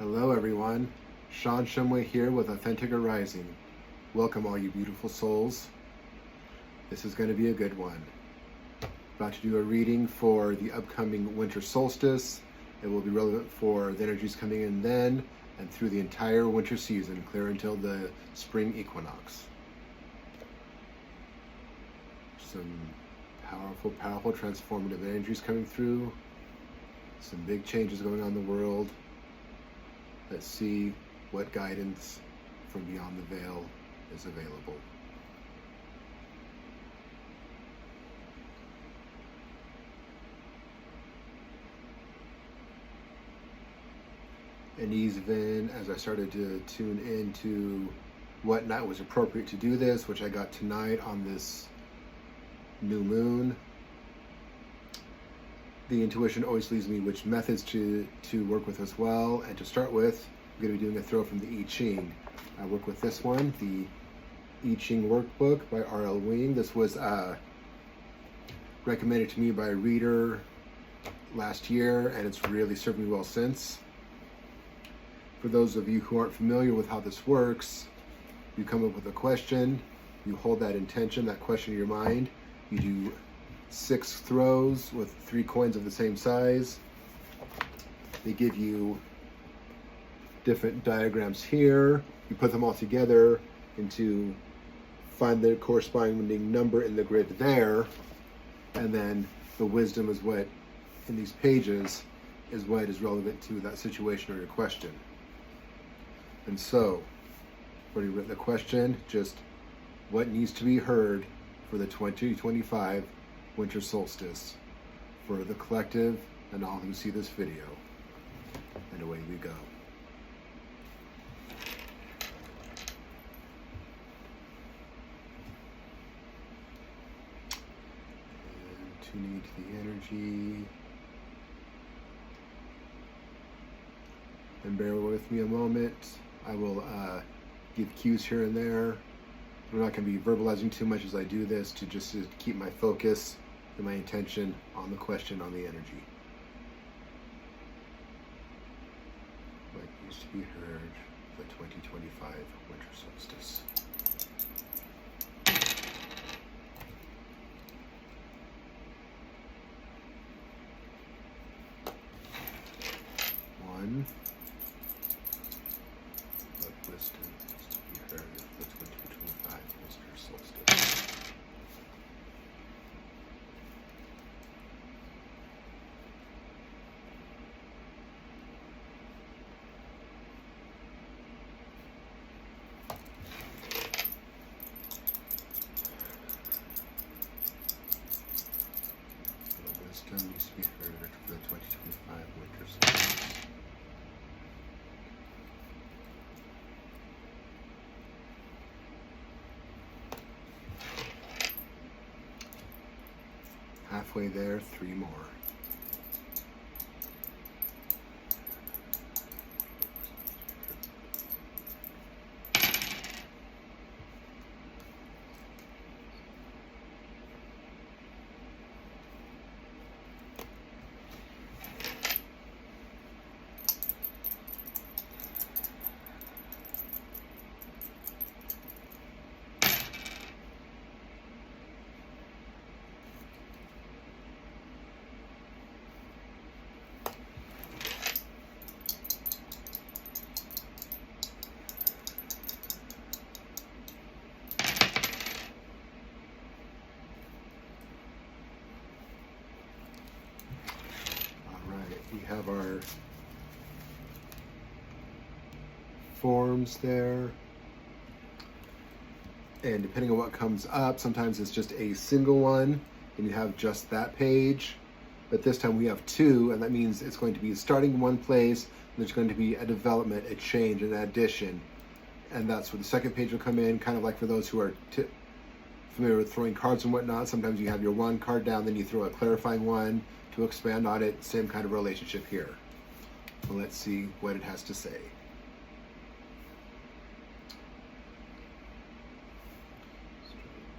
Hello everyone, Sean Shumway here with Authentic Arising. Welcome all you beautiful souls. This is going to be a good one. About to do a reading for the upcoming Winter Solstice. It will be relevant for the energies coming in then and through the entire winter season, clear until the spring equinox. Some powerful transformative energies coming through. Some big changes going on in the world. Let's see what guidance from beyond the veil is available. And even as I started to tune into what night was appropriate to do this, which I got tonight on this new moon, the intuition always leads me which methods to work with as well. And to start with, I'm going to be doing a throw from the I-Ching. I work with this one, the I-Ching workbook by R.L. Wing. This was recommended to me by a reader last year, and it's really served me well since. For those of you who aren't familiar with how this works, you come up with a question, you hold that intention, that question in your mind, you do 6 throws with 3 coins of the same size. They give you different diagrams here. You put them all together into find the corresponding number in the grid there, and then the wisdom is what in these pages is what is relevant to that situation or your question. And so, already written the question, just what needs to be heard for the 2025 Winter Solstice for the collective and all who see this video. And away we go. And tuning into the energy. And bear with me a moment. I will give cues here and there. I'm not going to be verbalizing too much as I do this to keep my focus and my intention on the question, on the energy. What needs to be heard for the 2025 Winter Solstice? One. What wisdom needs to be heard for the 2025 Winter Solstice? Wisdom needs to be heard for the 2025 Winter Solstice. Halfway there, 3 more. We have our forms there, and depending on what comes up, sometimes it's just a single one and you have just that page, but this time we have 2, and that means it's going to be starting in one place and there's going to be a development, a change, an addition, and that's where the second page will come in. Kind of like for those who are familiar with throwing cards and whatnot, sometimes you have your one card down, then you throw a clarifying one to expand on it. Same kind of relationship here. So let's see what it has to say.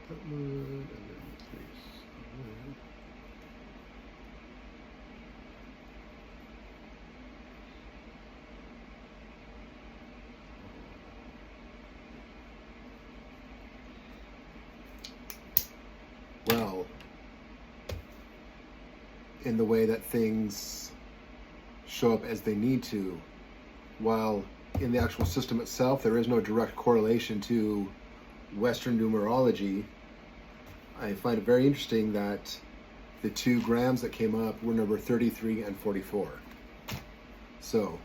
That one, and then place one. in the way that things show up as they need to, while in the actual system itself there is no direct correlation to Western numerology. I find it very interesting that the 2 grams that came up were number 33 and 44. So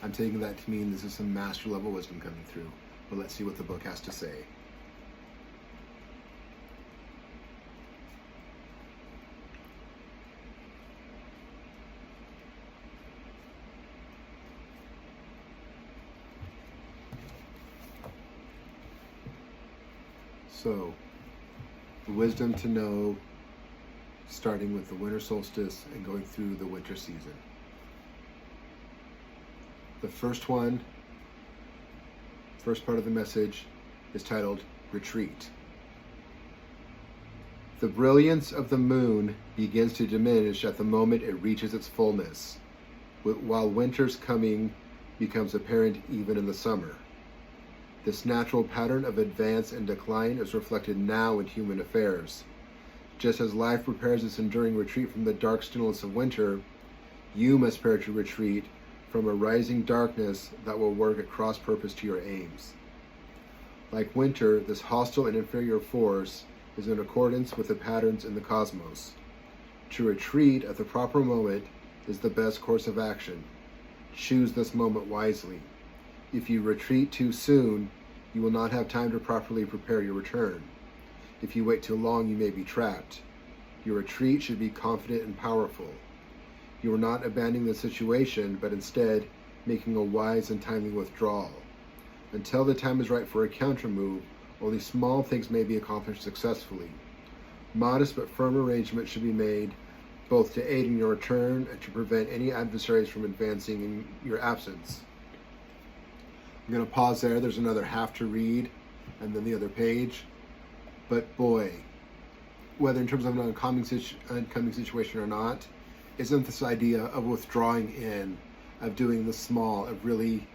I'm taking that to mean this is some master level wisdom coming through. But let's see what the book has to say. So, the wisdom to know, starting with the winter solstice and going through the winter season. The first part of the message is titled Retreat. The brilliance of the moon begins to diminish at the moment it reaches its fullness, while winter's coming becomes apparent even in the summer. This natural pattern of advance and decline is reflected now in human affairs. Just as life prepares its enduring retreat from the dark stillness of winter, you must prepare to retreat from a rising darkness that will work at cross purpose to your aims. Like winter, this hostile and inferior force is in accordance with the patterns in the cosmos. To retreat at the proper moment is the best course of action. Choose this moment wisely. If you retreat too soon, you will not have time to properly prepare your return. If you wait too long, you may be trapped. Your retreat should be confident and powerful. You are not abandoning the situation, but instead making a wise and timely withdrawal. Until the time is right for a counter move, only small things may be accomplished successfully. Modest but firm arrangements should be made, both to aid in your return and to prevent any adversaries from advancing in your absence. I'm going to pause there. There's another half to read, and then the other page. But boy, whether in terms of an oncoming situation or not, isn't this idea of withdrawing in, of doing the small, of really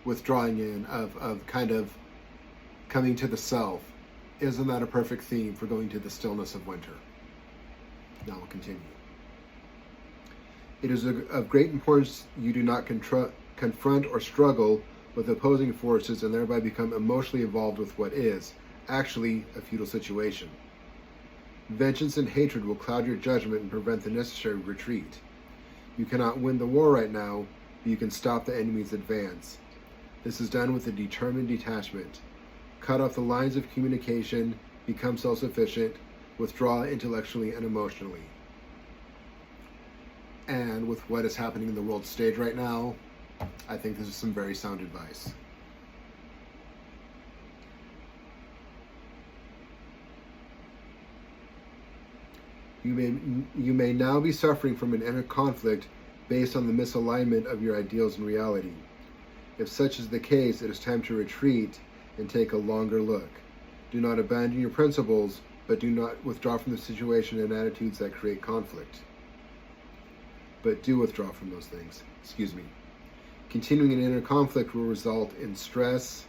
withdrawing in, of kind of coming to the self, isn't that a perfect theme for going to the stillness of winter? Now we'll continue. It is of great importance you do not confront or struggle with opposing forces and thereby become emotionally involved with what is, actually, a futile situation. Vengeance and hatred will cloud your judgment and prevent the necessary retreat. You cannot win the war right now, but you can stop the enemy's advance. This is done with a determined detachment. Cut off the lines of communication, become self-sufficient, withdraw intellectually and emotionally. And with what is happening in the world stage right now, I think this is some very sound advice. You may now be suffering from an inner conflict based on the misalignment of your ideals and reality. If such is the case, it is time to retreat and take a longer look. Do not abandon your principles, but do not withdraw from the situation and attitudes that create conflict. But do withdraw from those things. Continuing an inner conflict will result in stress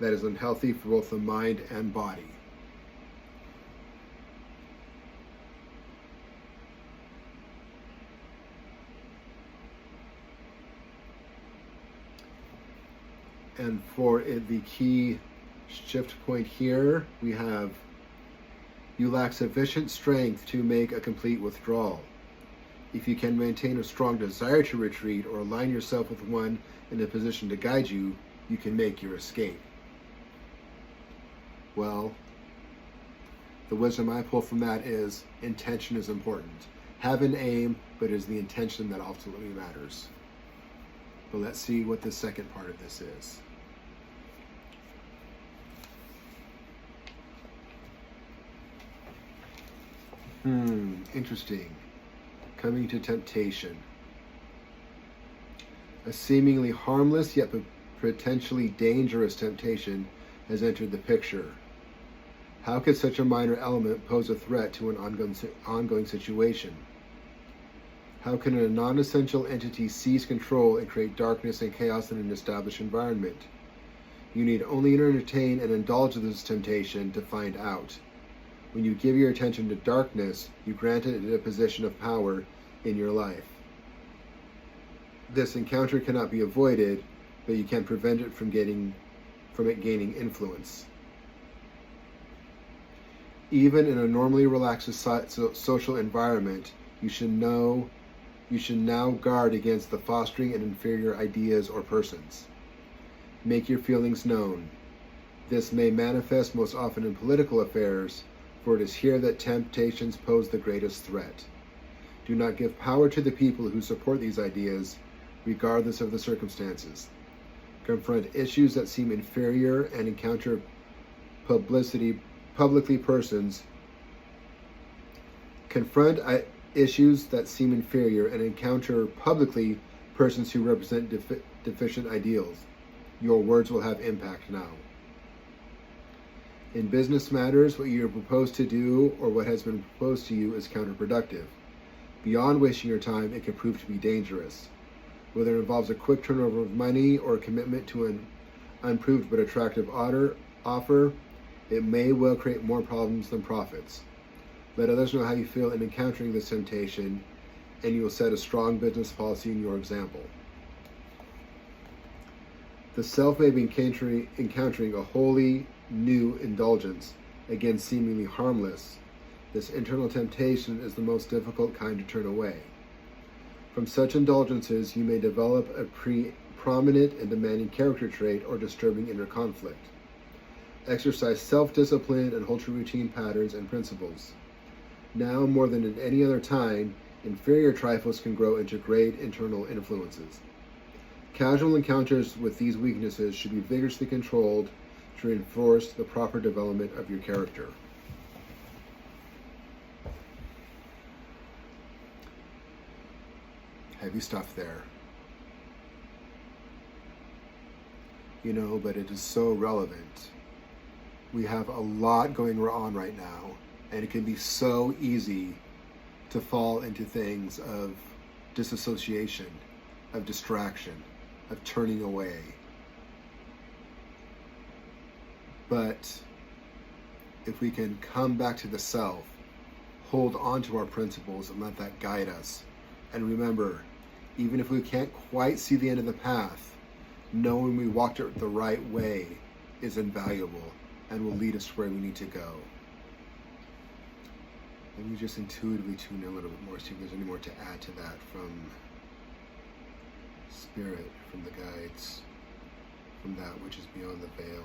that is unhealthy for both the mind and body. And for the key shift point here, we have, you lack sufficient strength to make a complete withdrawal. If you can maintain a strong desire to retreat or align yourself with one in a position to guide you, you can make your escape. Well, the wisdom I pull from that is intention is important. Have an aim, but it is the intention that ultimately matters. But let's see what the second part of this is. Interesting. Coming to temptation. A seemingly harmless yet potentially dangerous temptation has entered the picture. How could such a minor element pose a threat to an ongoing situation? How can a non-essential entity seize control and create darkness and chaos in an established environment? You need only entertain and indulge this temptation to find out. When you give your attention to darkness, you grant it a position of power in your life. This encounter cannot be avoided, but you can prevent it from it gaining influence. Even in a normally relaxed social environment, you should now guard against the fostering and inferior ideas or persons. Make your feelings known. This may manifest most often in political affairs, for it is here that temptations pose the greatest threat. Do not give power to the people who support these ideas, regardless of the circumstances. Confront issues that seem inferior and encounter issues that seem inferior and encounter publicly persons who represent deficient ideals. Your words will have impact now. In business matters, what you are proposed to do or what has been proposed to you is counterproductive. Beyond wasting your time, it can prove to be dangerous. Whether it involves a quick turnover of money or a commitment to an unproved but attractive offer, it may well create more problems than profits. Let others know how you feel in encountering this temptation, and you will set a strong business policy in your example. The self may be encountering a wholly new indulgence, again seemingly harmless. This internal temptation is the most difficult kind to turn away. From such indulgences, you may develop a prominent and demanding character trait or disturbing inner conflict. Exercise self-discipline and hold to routine patterns and principles. Now, more than at any other time, inferior trifles can grow into great internal influences. Casual encounters with these weaknesses should be vigorously controlled to reinforce the proper development of your character. Heavy stuff there. But it is so relevant. We have a lot going on right now, and it can be so easy to fall into things of disassociation, of distraction, of turning away. But if we can come back to the self, hold on to our principles and let that guide us, and remember, even if we can't quite see the end of the path, knowing we walked it the right way is invaluable and will lead us to where we need to go. Let me just intuitively tune in a little bit more, see if there's any more to add to that from Spirit, from the guides, from that which is beyond the veil.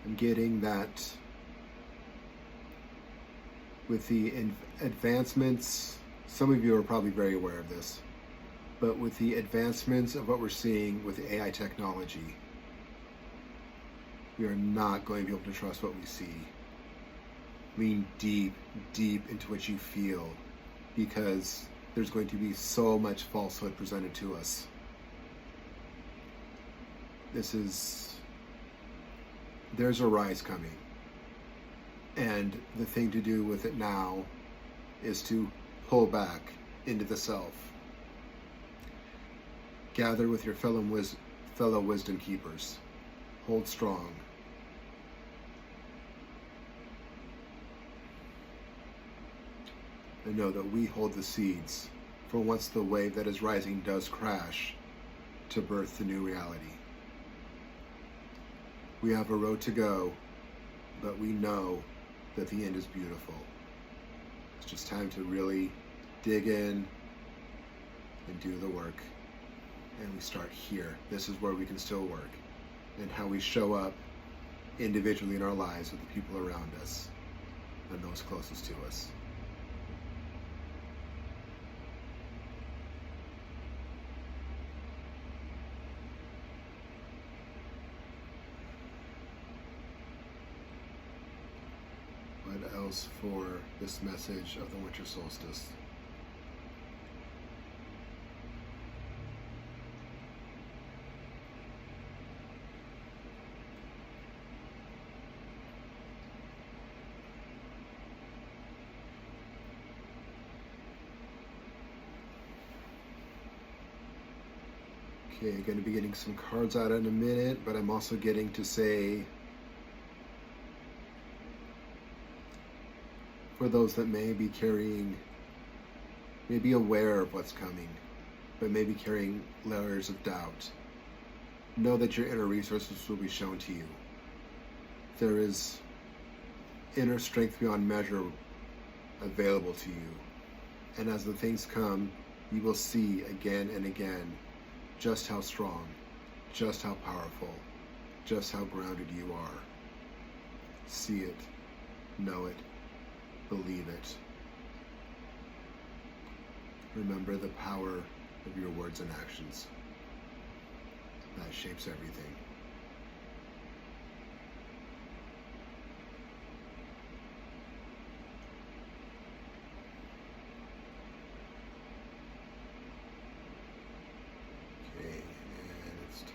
I'm getting that with the advancements, some of you are probably very aware of this, but with the advancements of what we're seeing with AI technology, we are not going to be able to trust what we see. Lean deep, deep into what you feel, because there's going to be so much falsehood presented to us. There's a rise coming. And the thing to do with it now is to pull back into the self. Gather with your fellow wisdom keepers. Hold strong. And know that we hold the seeds for once the wave that is rising does crash to birth the new reality. We have a road to go, but we know that the end is beautiful. It's just time to really dig in and do the work. And we start here. This is where we can still work. And how we show up individually in our lives with the people around us and those closest to us. What else for this message of the Winter Solstice? Okay, I'm going to be getting some cards out in a minute, but I'm also getting to say, for those that may be carrying, may be aware of what's coming, but may be carrying layers of doubt, know that your inner resources will be shown to you. There is inner strength beyond measure available to you. And as the things come, you will see again and again just how strong, just how powerful, just how grounded you are. See it, know it, believe it. Remember the power of your words and actions. That shapes everything.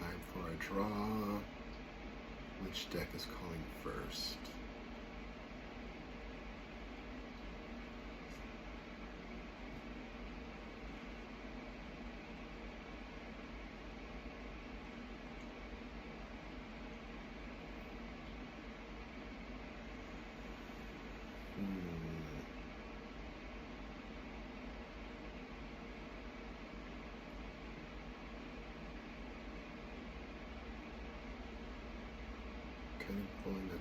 Time for a draw. Which deck is calling first? Kind of pulling it.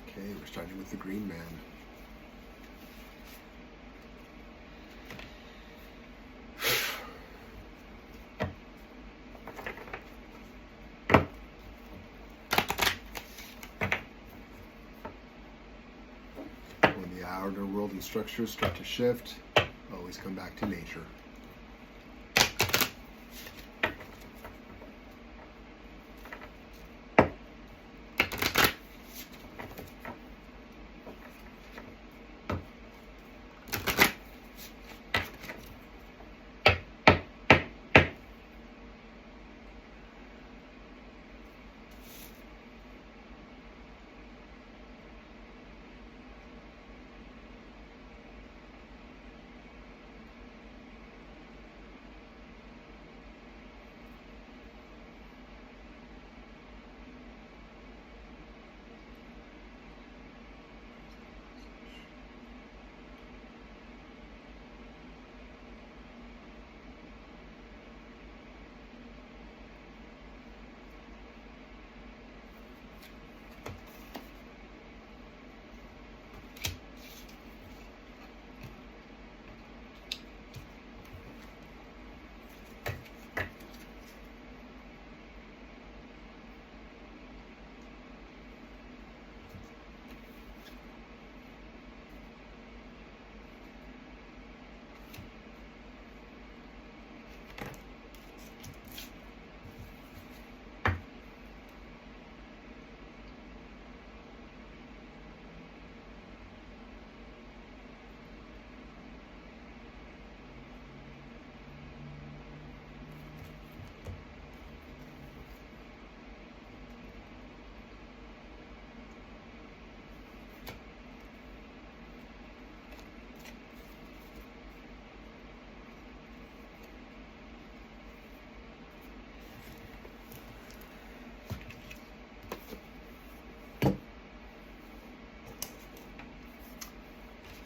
Okay, we're starting with the Green Man. When the outer world and structures start to shift, always come back to nature.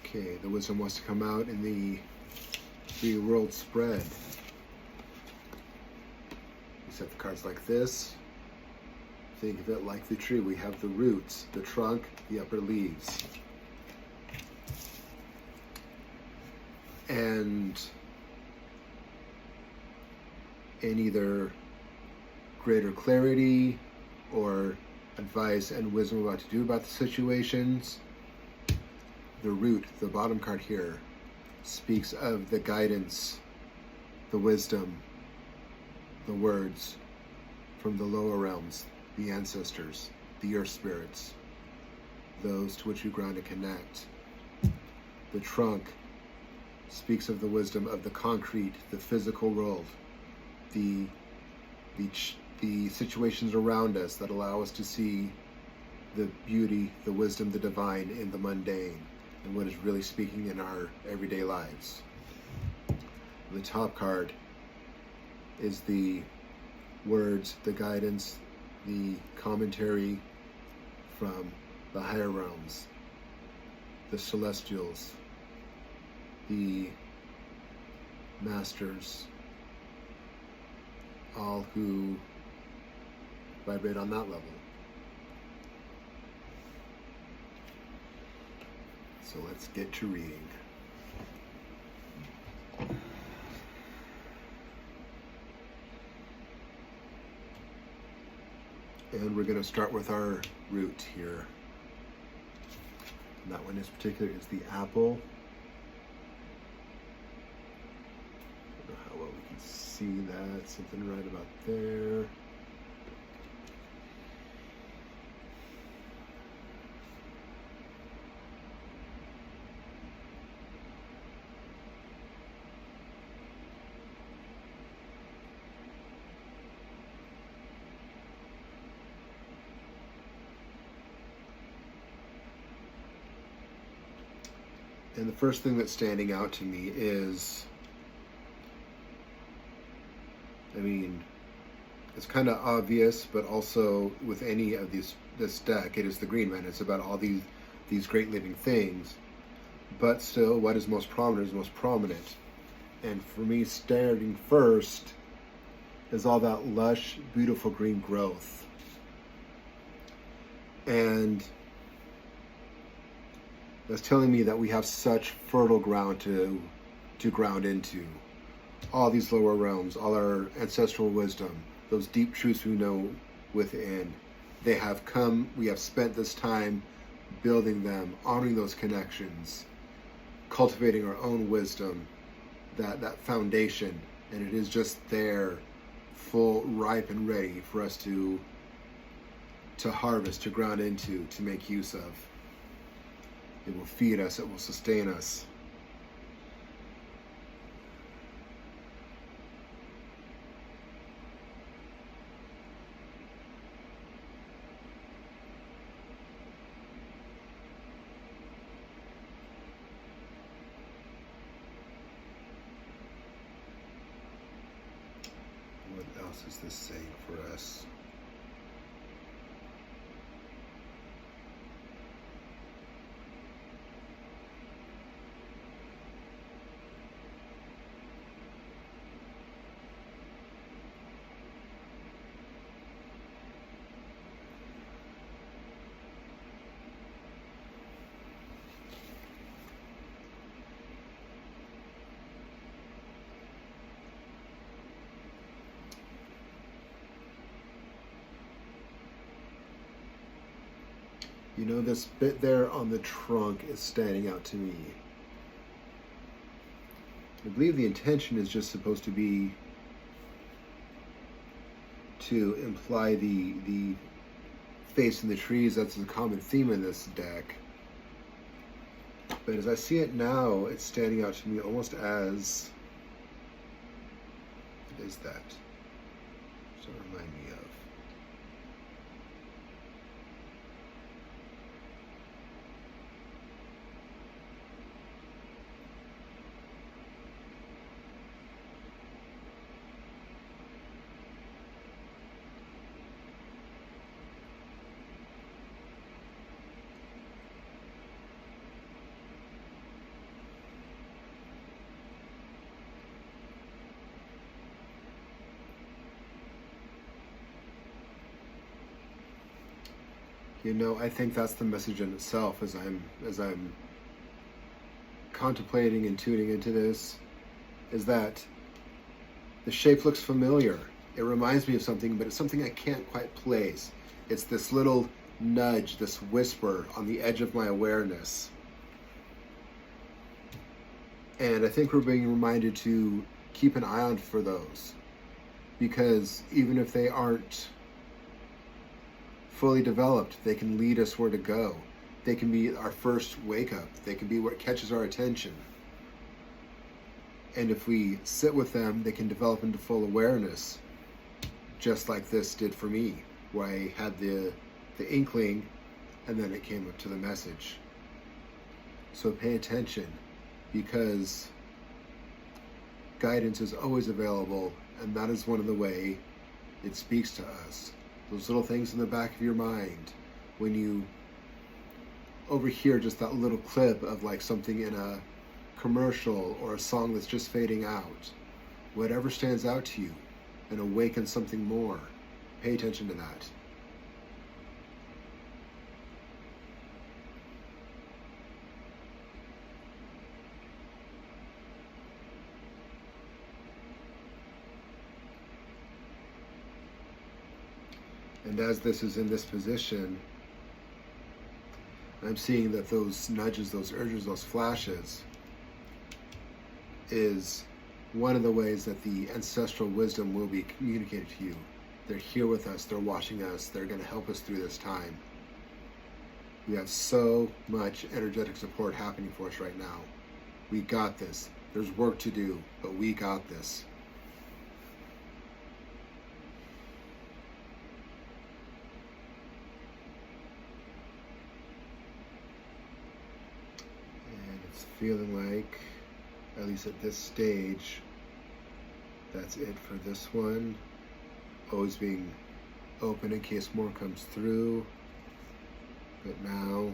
Okay, the wisdom wants to come out in the world spread. You set the cards like this. Think of it like the tree. We have the roots, the trunk, the upper leaves. And in either greater clarity or advice and wisdom about to do about the situations, the root, the bottom card here, speaks of the guidance, the wisdom, the words from the lower realms, the ancestors, the earth spirits, those to which you ground and connect. The trunk speaks of the wisdom of the concrete, the physical world, the the situations around us that allow us to see the beauty, the wisdom, the divine in the mundane, and what is really speaking in our everyday lives. The top card is the words, the guidance, the commentary from the higher realms, the celestials, the masters, all who vibrate on that level. So let's get to reading. And we're going to start with our root here. And that one in particular is the apple. I don't know how well we can see that. Something right about there. And the first thing that's standing out to me is, I mean, it's kind of obvious, but also with any of this deck, it is the green man. It's about all these great living things, but still, what is most prominent is most prominent. And for me, starting first is all that lush, beautiful green growth. And that's telling me that we have such fertile ground to ground into. All these lower realms, all our ancestral wisdom, those deep truths we know within, they have come, we have spent this time building them, honoring those connections, cultivating our own wisdom, that foundation, and it is just there, full, ripe, and ready for us to harvest, to ground into, to make use of. It will feed us, it will sustain us. What else is this saying for us? You know, this bit there on the trunk is standing out to me. I believe the intention is just supposed to be to imply the face in the trees. That's a common theme in this deck. But as I see it now, it's standing out to me almost as, what is that? What does it remind me of? You know, I think that's the message in itself as I'm contemplating and tuning into this, is that the shape looks familiar. It reminds me of something, but it's something I can't quite place. It's this little nudge, this whisper on the edge of my awareness. And I think we're being reminded to keep an eye on for those, because even if they aren't fully developed, they can lead us where to go. They can be our first wake up. They can be what catches our attention. And if we sit with them, they can develop into full awareness, just like this did for me, where I had the inkling, and then it came up to the message. So pay attention, because guidance is always available, and that is one of the way it speaks to us. Those little things in the back of your mind, when you overhear just that little clip of like something in a commercial or a song that's just fading out, whatever stands out to you and awakens something more, pay attention to that. And as this is in this position, I'm seeing that those nudges, those urges, those flashes is one of the ways that the ancestral wisdom will be communicated to you. They're here with us, they're watching us, they're going to help us through this time. We have so much energetic support happening for us right now. We got this. There's work to do, but we got this. And it's feeling like, at least at this stage, that's it for this one. Always being open in case more comes through. But now,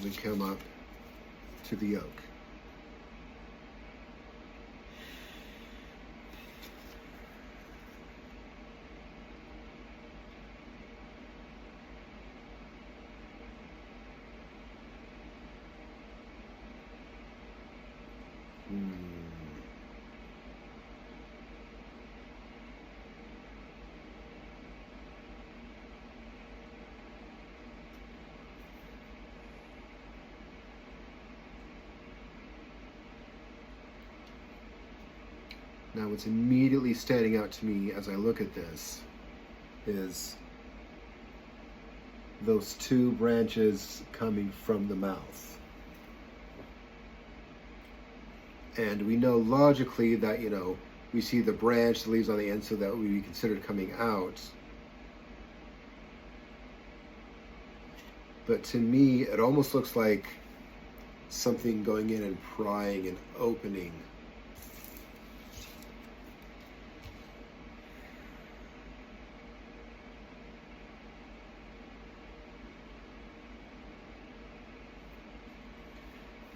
we come up to the yoke. Now what's immediately standing out to me as I look at this is those two branches coming from the mouth. And we know logically that, we see the branch, the leaves on the end, so that would be considered coming out. But to me, it almost looks like something going in and prying and opening.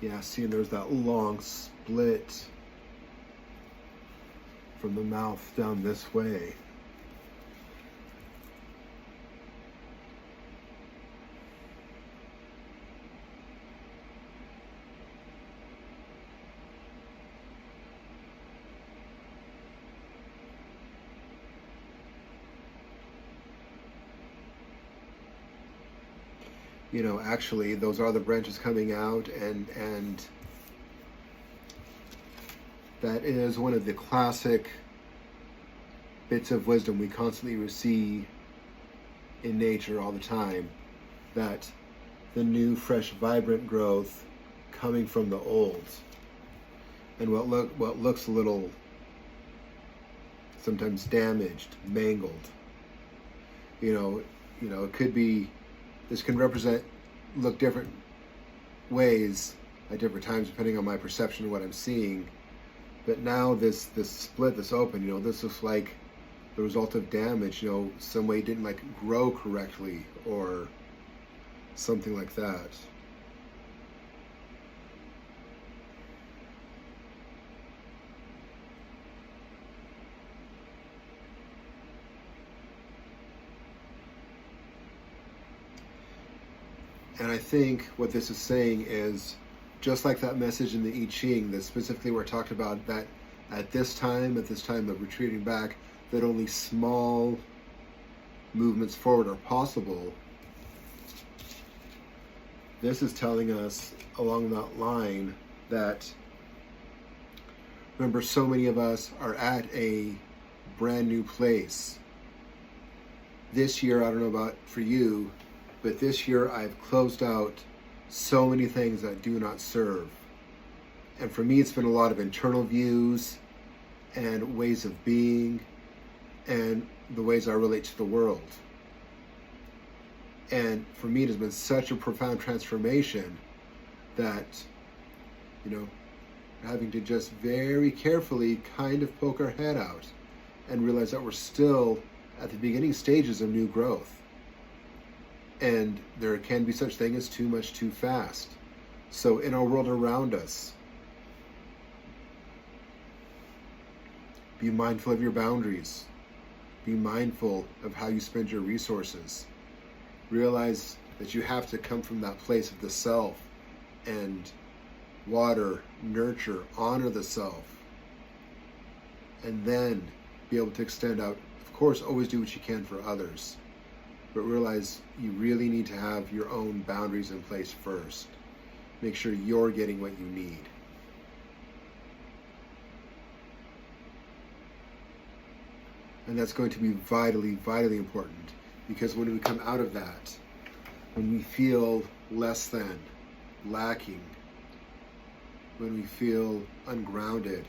Yeah, see, there's that long split from the mouth down this way. Actually, those are the branches coming out, and that is one of the classic bits of wisdom we constantly receive in nature all the time, that the new, fresh, vibrant growth coming from the old. And what looks a little sometimes damaged, mangled. It could be, this can look different ways at different times depending on my perception of what I'm seeing. But now this split, this open, this looks like the result of damage, some way it didn't grow correctly or something like that. And I think what this is saying is, just like that message in the I-Ching that specifically where it talked about that at this time of retreating back, that only small movements forward are possible. This is telling us along that line that, remember, so many of us are at a brand new place. This year, I don't know about for you, but this year I've closed out so many things that do not serve. And for me, it's been a lot of internal views and ways of being and the ways I relate to the world. And for me, it has been such a profound transformation that, having to just very carefully kind of poke our head out and realize that we're still at the beginning stages of new growth. And there can be such thing as too much too fast. So in our world around us, be mindful of your boundaries. Be mindful of how you spend your resources. Realize that you have to come from that place of the self and water, nurture, honor the self, and then be able to extend out. Of course, always do what you can for others, but realize you really need to have your own boundaries in place first. Make sure you're getting what you need. And that's going to be vitally, vitally important, because when we come out of that, when we feel less than, lacking, when we feel ungrounded,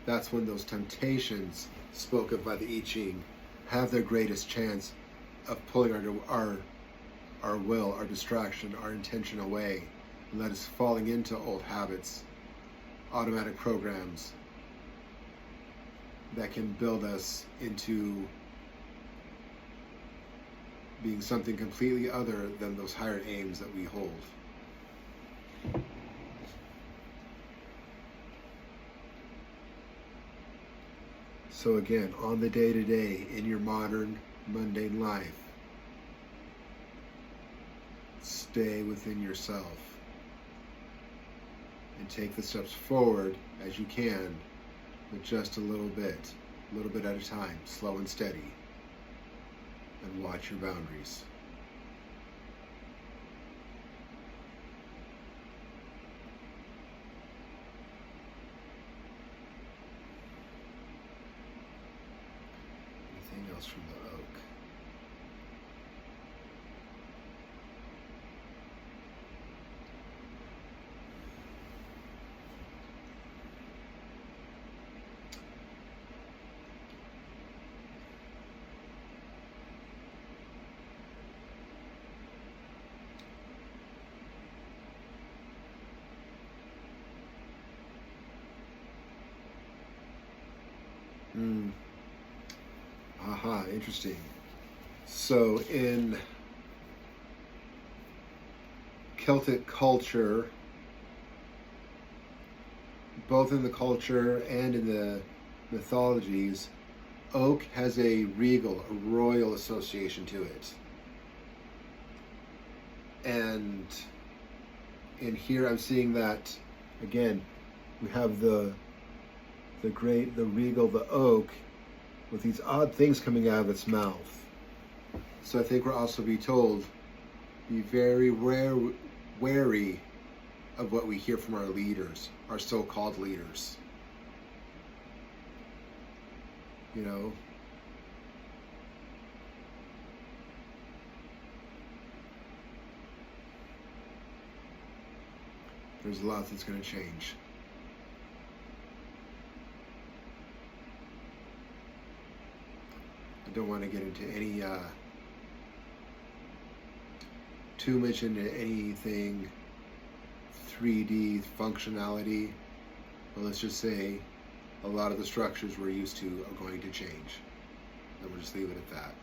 that's when those temptations spoke of by the I-Ching have their greatest chance of pulling our will, our distraction, our intention away, and that is falling into old habits, automatic programs that can build us into being something completely other than those higher aims that we hold. So again, on the day-to-day, in your modern, mundane life, stay within yourself and take the steps forward as you can, with just a little bit at a time, slow and steady, and watch your boundaries. Anything else from the oak? Aha, interesting. So in Celtic culture, both in the culture and in the mythologies, oak has a regal, a royal association to it. And in here I'm seeing that, again, we have the regal, the oak, with these odd things coming out of its mouth. So I think we're also be told, be very wary of what we hear from our leaders, our so-called leaders. There's a lot that's going to change. I don't want to get into any too much into anything 3D functionality, but let's just say a lot of the structures we're used to are going to change, and we'll just leave it at that.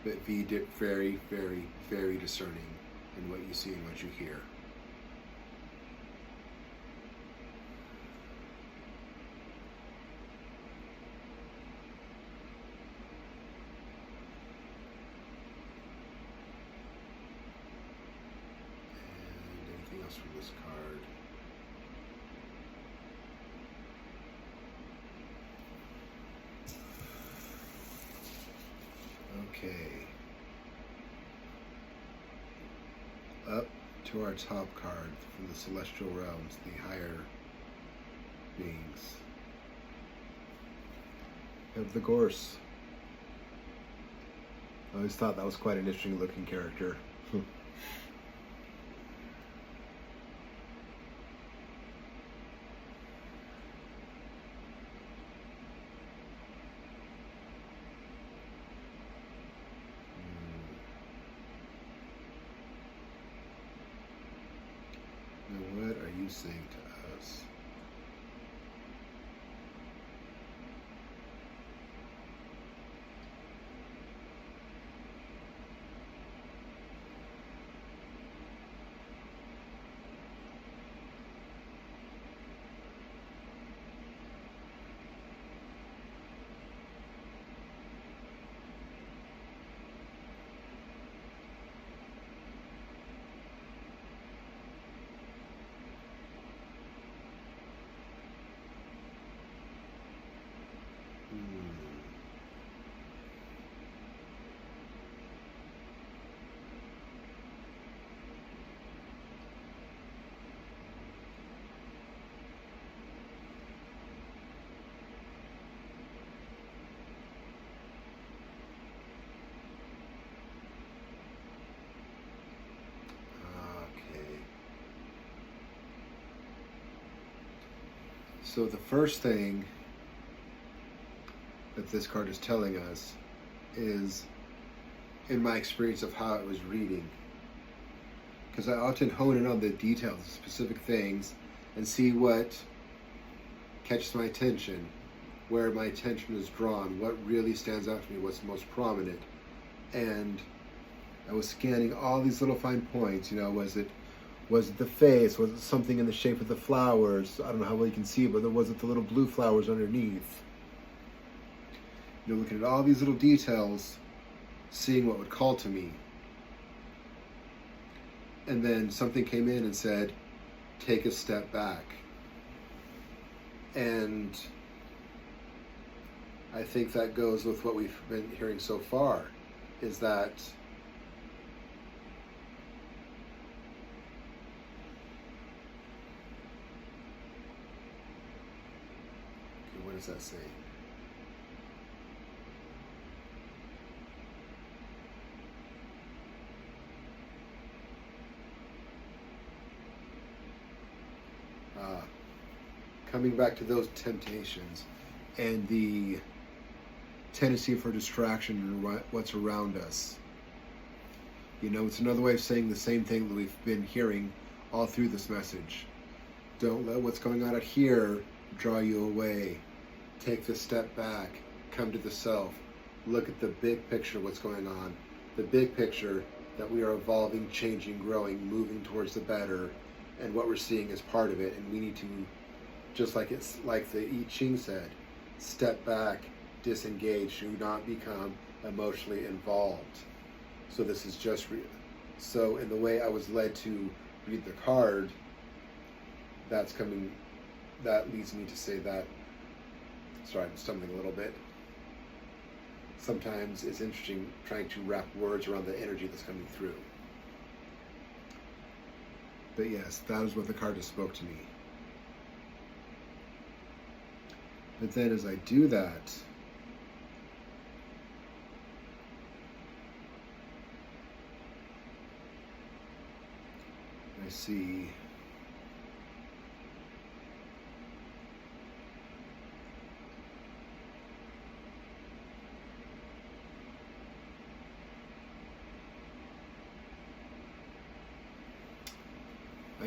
But be very, very, very discerning in what you see and what you hear. From this card. Okay. Up, to our top card from the celestial realms, the higher beings. We have the Gorse. I always thought that was quite an interesting looking character. Now, what are you saying to us? So the first thing that this card is telling us is, in my experience of how it was reading, because I often hone in on the details of specific things and see what catches my attention, where my attention is drawn, what really stands out to me, what's most prominent. And I was scanning all these little fine points. Was it the face? Was it something in the shape of the flowers? I don't know how well you can see it, but was it the little blue flowers underneath? Looking at all these little details, seeing what would call to me. And then something came in and said, take a step back. And I think that goes with what we've been hearing so far, is that what does that say? Coming back to those temptations and the tendency for distraction and what's around us. It's another way of saying the same thing that we've been hearing all through this message. Don't let what's going on out here draw you away. Take the step back, come to the self, look at the big picture of what's going on, the big picture that we are evolving, changing, growing, moving towards the better, and what we're seeing is part of it. And we need to, just like the I-Ching said, step back, disengage, do not become emotionally involved. So this is just so in the way I was led to read the card, that leads me to say that. Sorry, I'm stumbling a little bit. Sometimes it's interesting trying to wrap words around the energy that's coming through. But yes, that is what the card just spoke to me. But then as I do that, I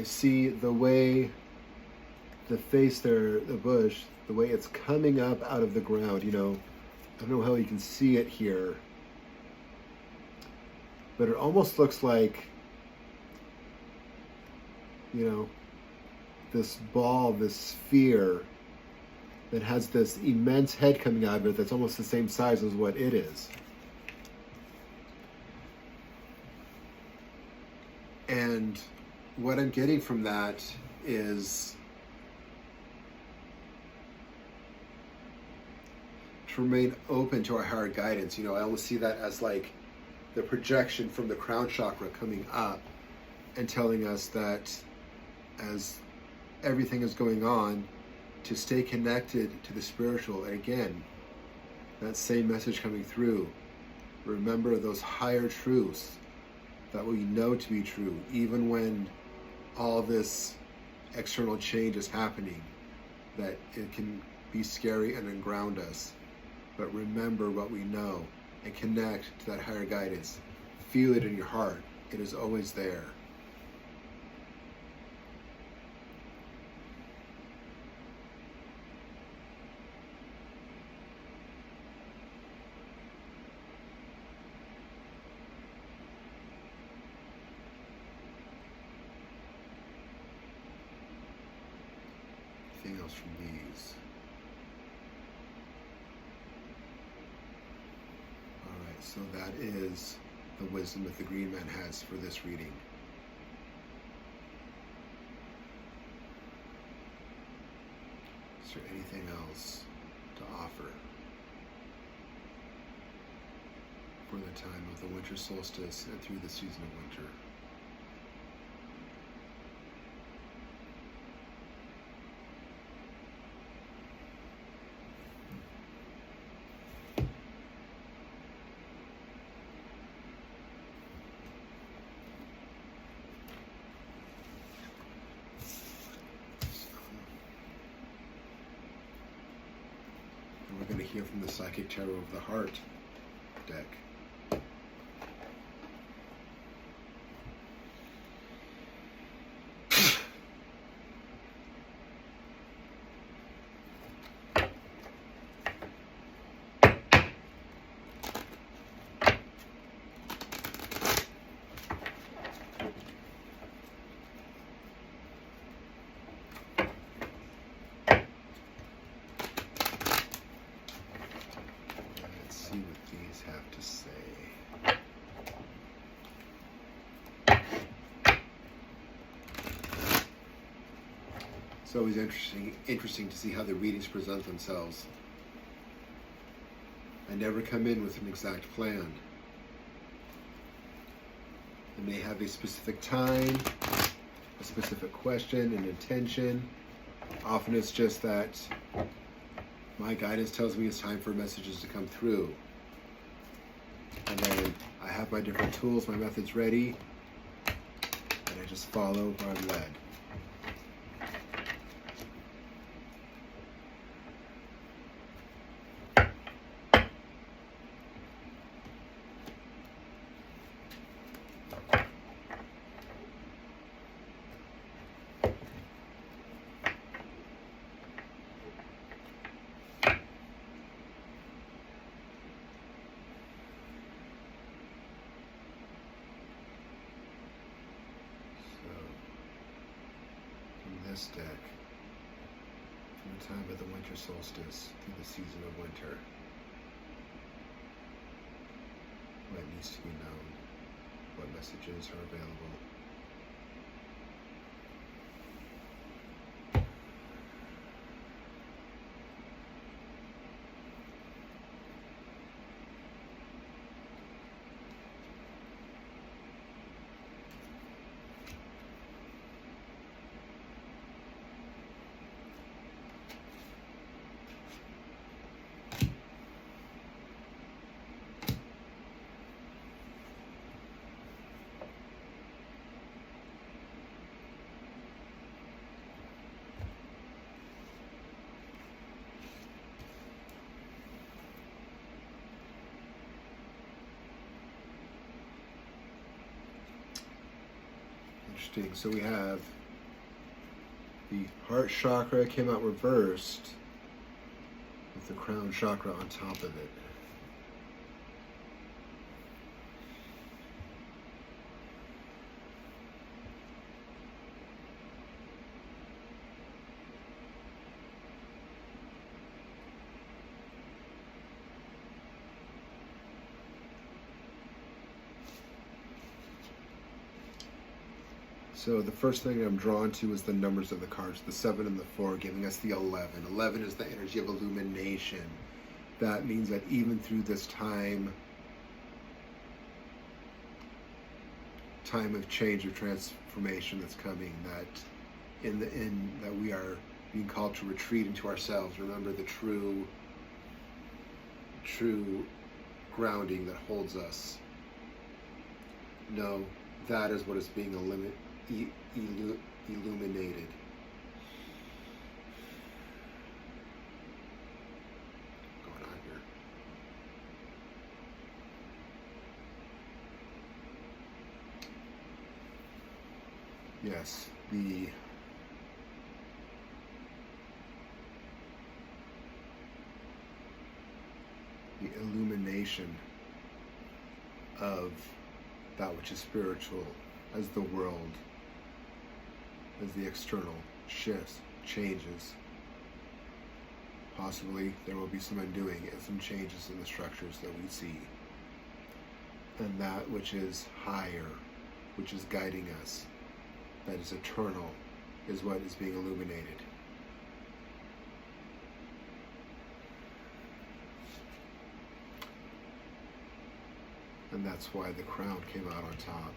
see the way the face there, the bush, the way it's coming up out of the ground. I don't know how you can see it here, but it almost looks like, this ball, this sphere that has this immense head coming out of it that's almost the same size as what it is. And what I'm getting from that is to remain open to our higher guidance. I almost see that as like the projection from the crown chakra coming up and telling us that as everything is going on, to stay connected to the spiritual. And again, that same message coming through. Remember those higher truths that we know to be true, even when all this external change is happening, that it can be scary and unground us. But remember what we know and connect to that higher guidance. Feel it in your heart. It is always there. Anything else from these? Alright, so that is the wisdom that the Green Man has for this reading. Is there anything else to offer for the time of the winter solstice and through the season of winter? We're going to hear from the Psychic Tarot of the Heart deck. Have to say. It's always interesting to see how the readings present themselves. I never come in with an exact plan. I may have a specific time, a specific question, an intention. Often it's just that my guidance tells me it's time for messages to come through. And then I have my different tools, my methods ready, and I just follow where I'm led. This deck, from the time of the winter solstice through the season of winter, what needs to be known, what messages are available. Interesting. So we have the heart chakra came out reversed with the crown chakra on top of it. So the first thing I'm drawn to is the numbers of the cards, the 7 and the 4, giving us the 11. 11 is the energy of illumination. That means that even through this time time of change, of transformation that's coming, that in the end that we are being called to retreat into ourselves. Remember the true grounding that holds us. No, that is what is being illuminated. What's going on here? Yes, the illumination of that which is spiritual as the world, as the external shifts, changes. Possibly there will be some undoing and some changes in the structures that we see. And that which is higher, which is guiding us, that is eternal, is what is being illuminated. And that's why the crown came out on top.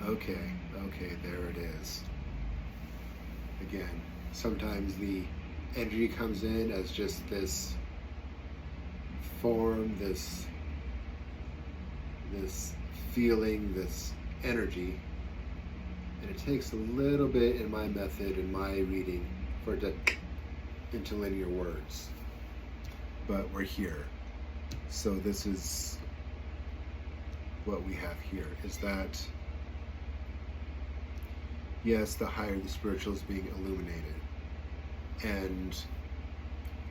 Okay, there it is. Again, sometimes the energy comes in as just this form, this feeling, this energy, and it takes a little bit in my method, in my reading, for it to into linear words. But we're here. So this is what we have here, is that yes, the higher the spiritual is being illuminated. And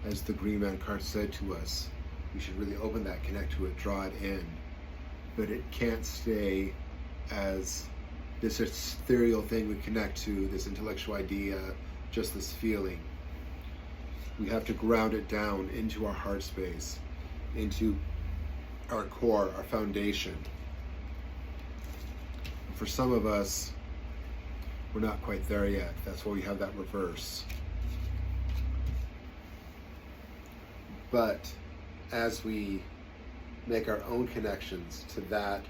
as the Green Man card said to us, we should really open that, connect to it, draw it in. But it can't stay as this ethereal thing we connect to, this intellectual idea, just this feeling. We have to ground it down into our heart space, into our core, our foundation. For some of us, we're not quite there yet. That's why we have that reverse. But as we make our own connections to that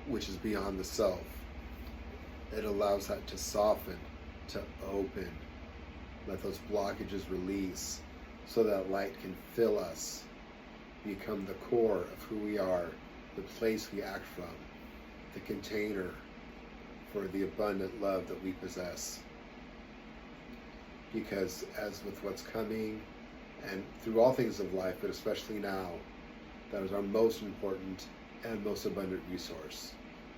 which is beyond the self, it allows that to soften, to open, let those blockages release, so that light can fill us, become the core of who we are, the place we act from, the container for the abundant love that we possess. Because as with what's coming, and through all things of life, but especially now, that is our most important and most abundant resource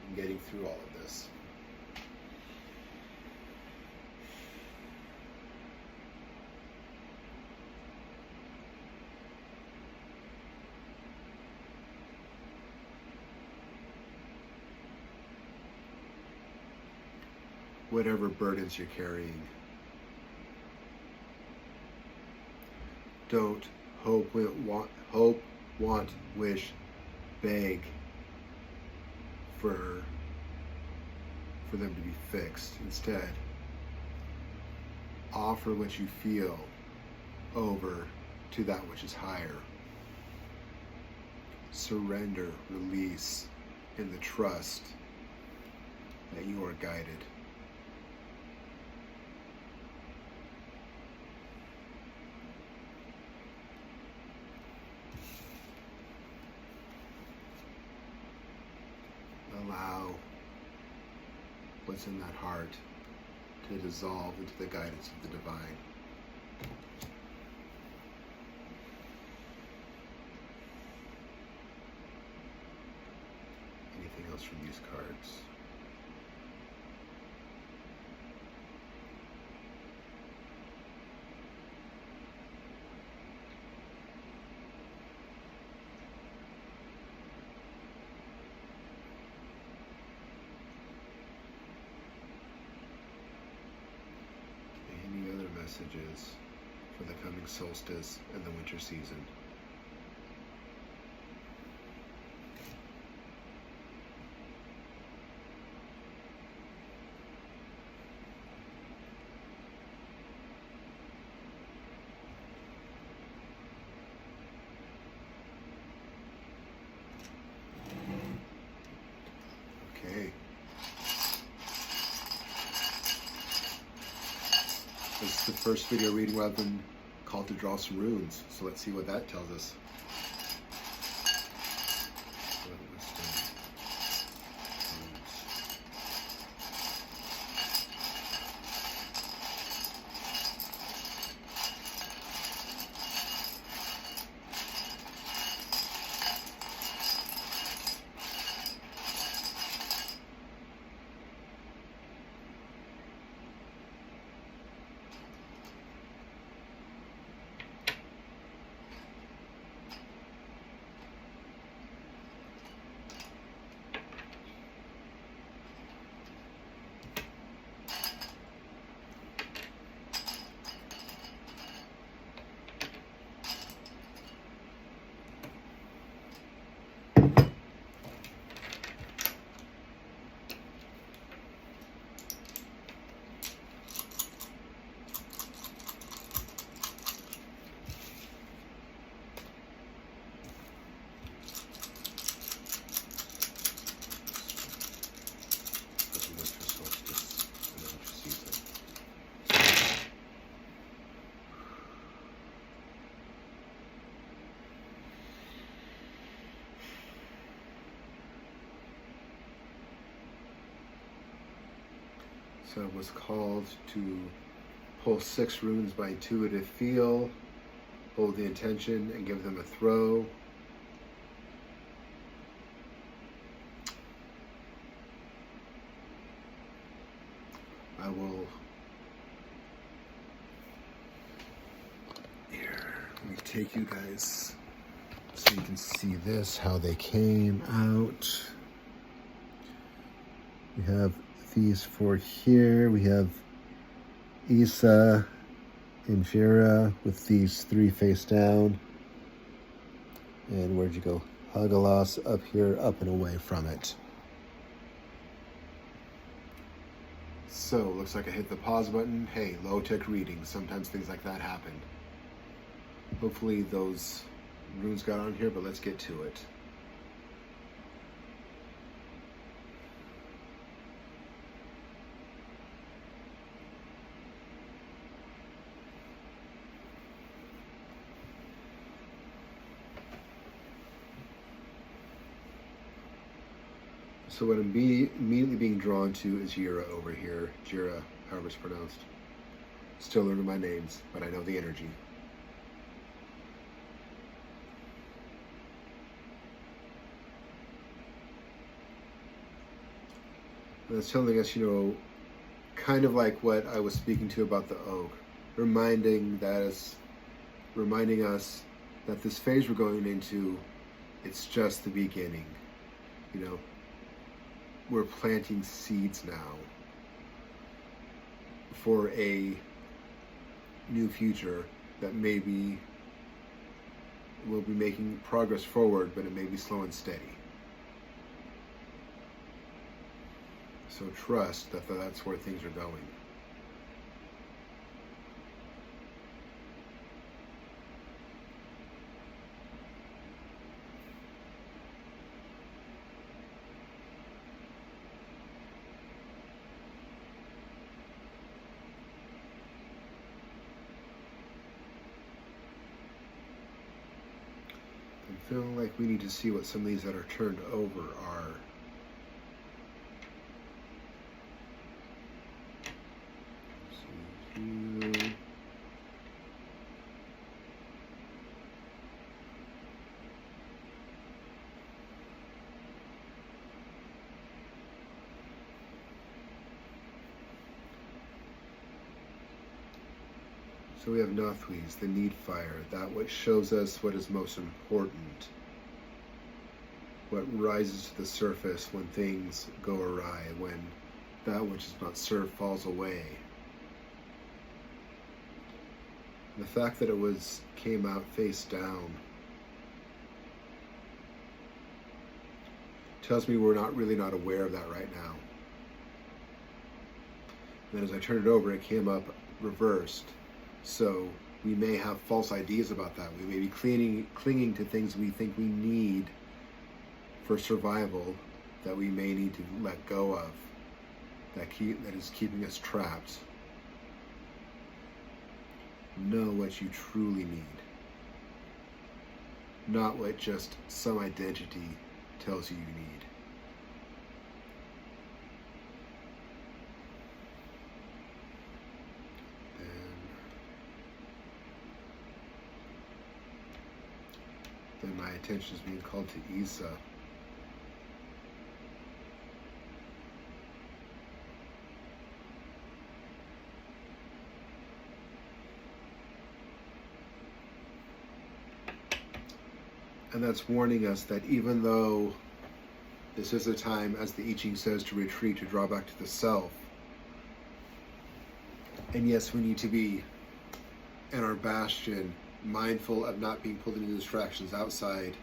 in getting through all of this. Whatever burdens you're carrying, don't hope, want, wish, beg for them to be fixed. Instead, offer what you feel over to that which is higher. Surrender, release in the trust that you are guided. Allow what's in that heart to dissolve into the guidance of the divine. from these cards. Any other messages for the coming solstice and the winter season? Okay. This is the first video reading where I've been called to draw some runes, so let's see what that tells us. So I was called to pull 6 runes by intuitive feel, hold the intention, and give them a throw. I will, here, let me take you guys so you can see this, how they came out. We have these 4 here. We have Isa and Vera with these 3 face down. And where'd you go? Hagalas up here, up and away from it. So, looks like I hit the pause button. Hey, low-tech reading. Sometimes things like that happen. Hopefully those runes got on here, but let's get to it. So what I'm immediately being drawn to is Jira over here. Jira, however it's pronounced. Still learning my names, but I know the energy. And it's telling us, kind of like what I was speaking to about the oak, reminding us that this phase we're going into, it's just the beginning. We're planting seeds now for a new future that maybe we'll be making progress forward, but it may be slow and steady. So trust that that's where things are going. I'm feeling like we need to see what some of these that are turned over are. So we have Nathwis, the need fire, that which shows us what is most important, what rises to the surface when things go awry, when that which is not served falls away. The fact that it came out face down tells me we're really not aware of that right now. And then as I turned it over, it came up reversed. So we may have false ideas about that. We may be clinging to things we think we need for survival that we may need to let go of, that is keeping us trapped. Know what you truly need, not what just some identity tells you you need. Then my attention is being called to Isa. And that's warning us that even though this is a time, as the I-Ching says, to retreat, to draw back to the self, and yes, we need to be in our bastion, mindful of not being pulled into distractions outside,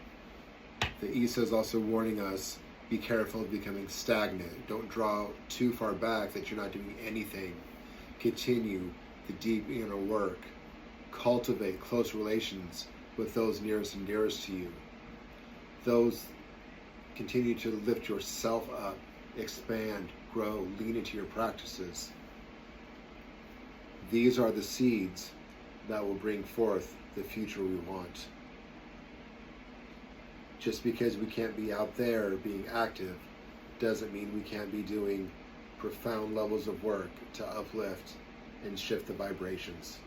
the Isa is also warning us, be careful of becoming stagnant. Don't draw too far back that you're not doing anything. Continue the deep inner work. Cultivate close relations with those nearest and dearest to you. Those continue to lift yourself up, expand, grow, lean into your practices. These are the seeds that will bring forth the future we want. Just because we can't be out there being active doesn't mean we can't be doing profound levels of work to uplift and shift the vibrations.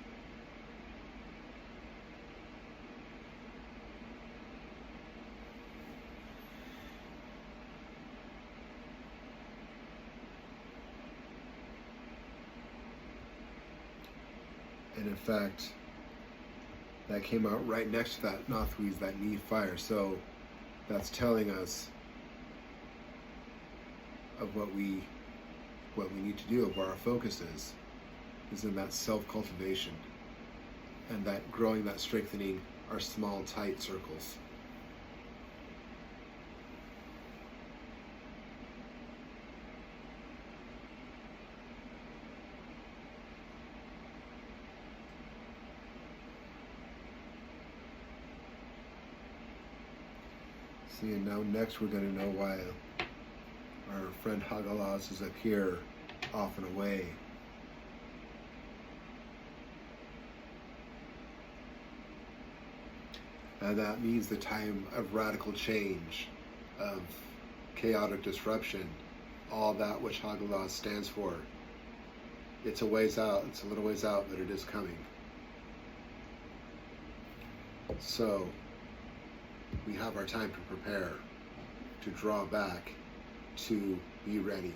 And in fact, that came out right next to that Nathwis, that need fire. So that's telling us of what we need to do, of where our focus is in that self-cultivation and that growing, that strengthening our small, tight circles. See, and now next we're going to know why our friend Hagalas is up here, off and away. And that means the time of radical change, of chaotic disruption, all that which Hagalas stands for. It's a ways out, it's a little ways out, but it is coming. So, we have our time to prepare, to draw back, to be ready.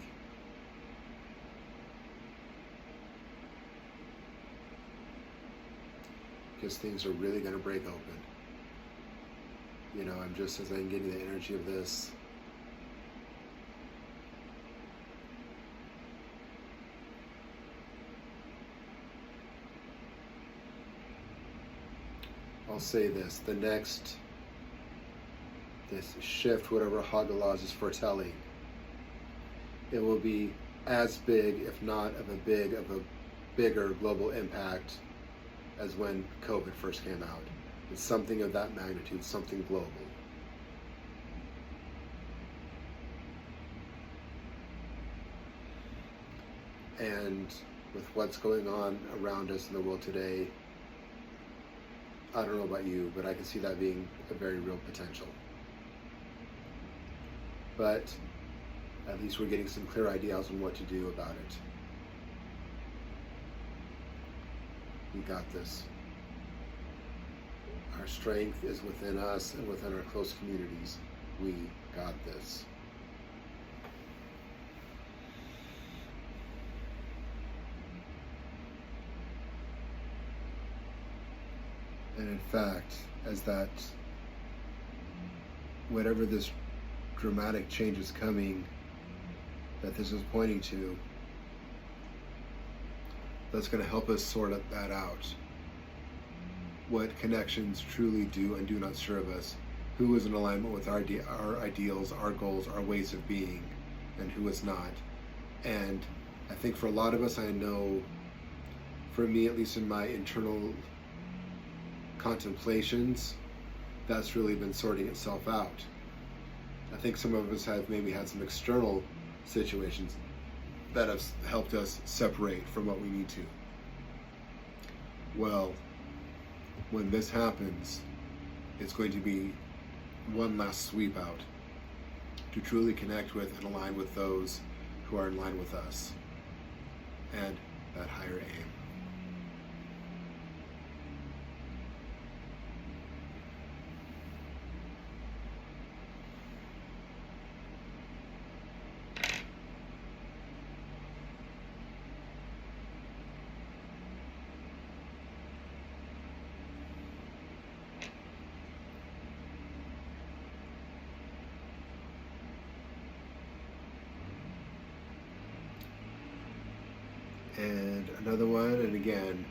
Because things are really going to break open. You know, I'm just, as I'm getting the energy of this, I'll say this, this shift, whatever Hagalas is foretelling, it will be as big, if not of a bigger global impact as when COVID first came out. It's something of that magnitude, something global. And with what's going on around us in the world today, I don't know about you, but I can see that being a very real potential. But at least we're getting some clear ideas on what to do about it. We got this. Our strength is within us and within our close communities. We got this. And in fact, as that, whatever this dramatic change is coming, that this is pointing to, that's going to help us sort that out. What connections truly do and do not serve us, who is in alignment with our ideals, our goals, our ways of being, and who is not. And I think for a lot of us, I know, for me, at least in my internal contemplations, that's really been sorting itself out. I think some of us have maybe had some external situations that have helped us separate from what we need to. Well, when this happens, it's going to be one last sweep out to truly connect with and align with those who are in line with us and that higher aim. And another one, and again,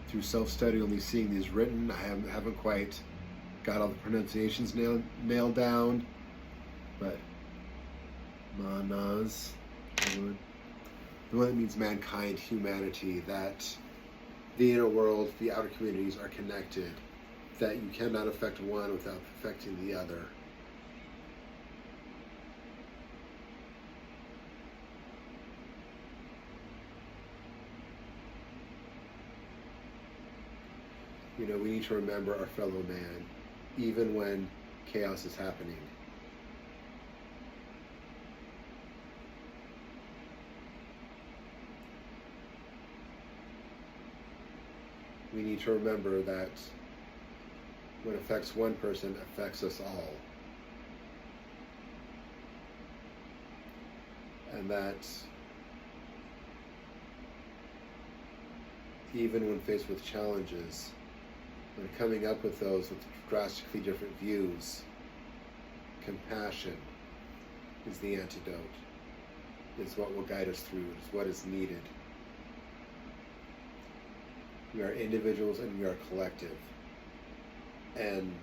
through self-study, only seeing these written, I haven't quite got all the pronunciations nailed down, but manas, the one that means mankind, humanity, that the inner world, the outer communities are connected, that you cannot affect one without affecting the other. You know, we need to remember our fellow man, even when chaos is happening. We need to remember that what affects one person affects us all. And that even when faced with challenges, when coming up with those with drastically different views, compassion is the antidote. It's what will guide us through. It's what is needed. We are individuals and we are collective. And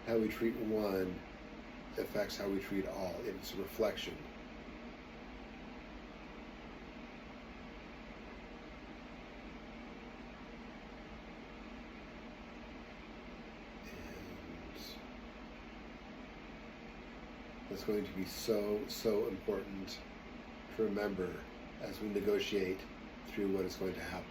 how we treat one affects how we treat all. It's a reflection. It's going to be so important to remember as we negotiate through what is going to happen.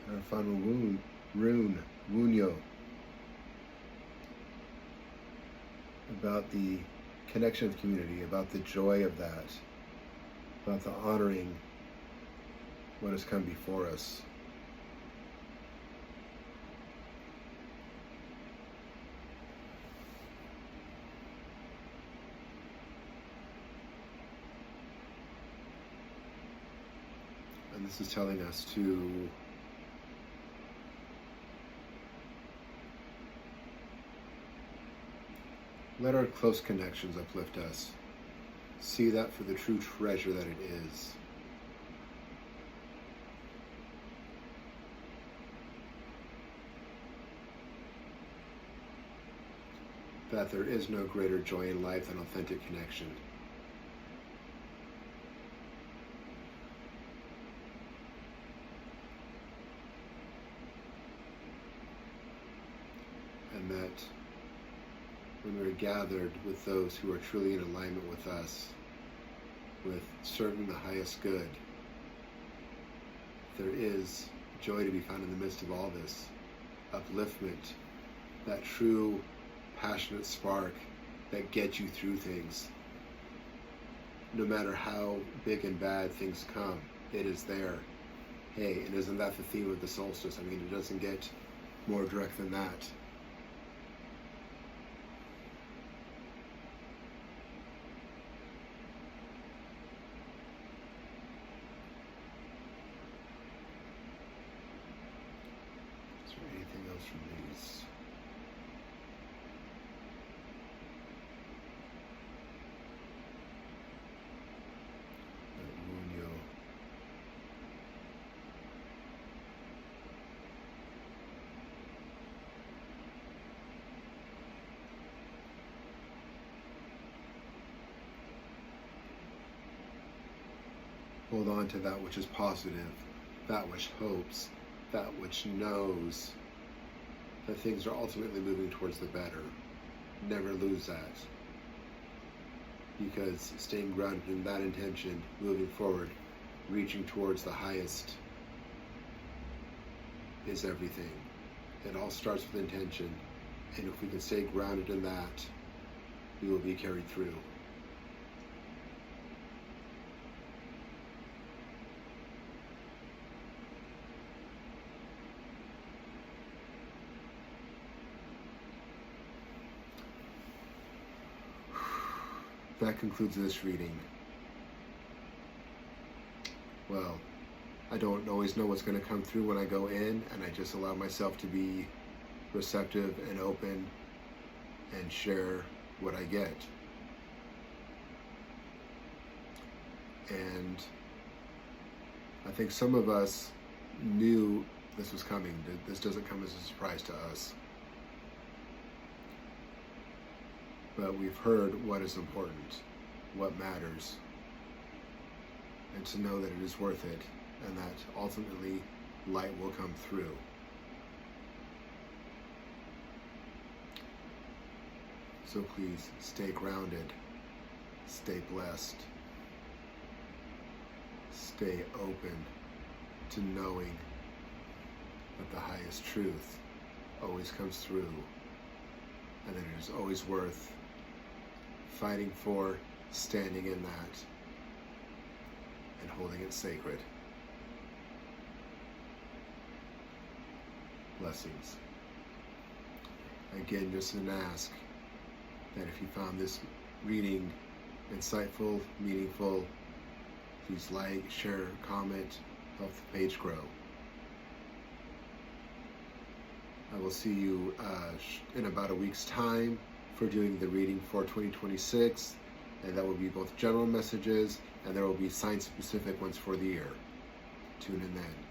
Our final rune, Wunyo, about the connection of community, about the joy of that, about the honoring what has come before us. And this is telling us to let our close connections uplift us. See that for the true treasure that it is. that there is no greater joy in life than authentic connection. And that when we're gathered with those who are truly in alignment with us, with serving the highest good, there is joy to be found in the midst of all this, upliftment, that true passionate spark that gets you through things. No matter how big and bad things come, it is there. Hey, and isn't that the theme of the solstice? I mean, it doesn't get more direct than that. Is there anything else from these? Hold on to that which is positive, that which hopes, that which knows that things are ultimately moving towards the better. Never lose that. Because staying grounded in that intention, moving forward, reaching towards the highest is everything. It all starts with intention. And if we can stay grounded in that, we will be carried through. That concludes this reading. Well, I don't always know what's going to come through when I go in, and I just allow myself to be receptive and open and share what I get. And I think some of us knew this was coming. This doesn't come as a surprise to us. But we've heard what is important, what matters, and to know that it is worth it, and that ultimately light will come through. So please stay grounded, stay blessed, stay open to knowing that the highest truth always comes through, and that it is always worth fighting for, standing in that, and holding it sacred. Blessings. Again, just an ask that if you found this reading insightful, meaningful, please like, share, comment, help the page grow. I will see you in about a week's time for doing the reading for 2026, and that will be both general messages and there will be sign-specific ones for the year. Tune in then.